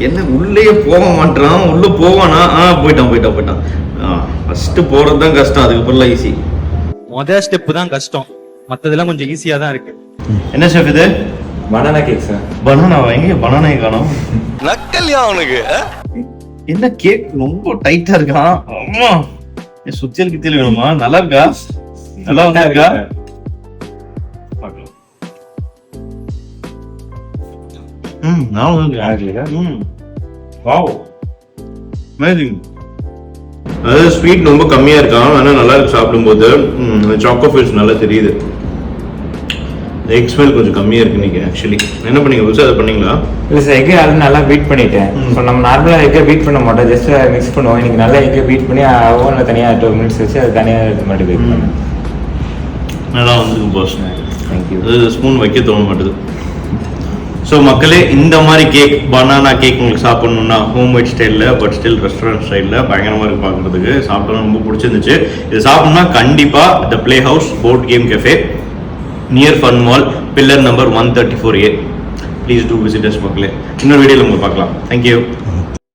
என்ன உள்ளே போக மாட்டான், உள்ள போவானா? போயிட்டான். ஃபர்ஸ்ட் போறது தான் கஷ்டம், அதுக்கப்புறம் ஈஸி. முதல் ஸ்டெப் தான் கஷ்டம், மத்ததெல்லாம் கொஞ்சம் ஈஸியா தான் இருக்கு. என்ன ஷெஃப் இது? Banana cake sir. பனானா எங்க? பனானா காணோம். நக்கல்யா அவனுக்கு. என்ன கேக் ரொம்ப டைட்டா இருக்கான். அம்மா சுத்தியல் கித்தியல் வேணுமா? நல்லா இருக்கா? நல்லா இருக்கா? அதாவது ஸ்வீட் ரொம்ப கம்மியா இருக்கான், ஆனா நல்லா இருக்கு சாப்பிடும்போது. சாக்கோ ஃபில்ஸ் நல்லா தெரியுது. எக் ஸ்மெல் கொஞ்சம் கம்மியா இருக்கு நீங்க. ஆக்சுவலி என்ன பண்ணீங்க? புதுசா அதை பண்ணீங்களா? இல்லை சார், எக்கை அது நல்லா பீட் பண்ணிட்டேன். இப்போ நம்ம நார்மலாக எக்கை பீட் பண்ண மாட்டோம், ஜஸ்ட் மிக்ஸ் பண்ணுவோம். இன்னைக்கு நல்லா எக்கை பீட் பண்ணி ஓவனில் தனியாக 2 மினிட்ஸ் வச்சு அது தனியாக எடுத்து மட்டும் பீட் பண்ணேன். நல்லா வந்து போஸ். தேங்க்யூ. அது ஸ்பூன் வைக்க தோண மாட்டுது. ஸோ மக்களே, இந்த மாதிரி கேக், பனானா கேக் உங்களுக்கு சாப்பிட்ணுன்னா ஹோம் மேட் ஸ்டைலில், பட் ஸ்டில் ரெஸ்டாரண்ட் ஸ்டைலில் பயங்கரமாக இருக்கு பார்க்குறதுக்கு. சாப்பிட்டோம், ரொம்ப பிடிச்சிருந்துச்சு. இது சாப்பிட்ணுன்னா கண்டிப்பாக the play house board game cafe, near fun mall, pillar number 134A. Please do visit us மக்களே. இன்னொரு வீடியோவில் உங்களுக்கு பார்க்கலாம். தேங்க்யூ.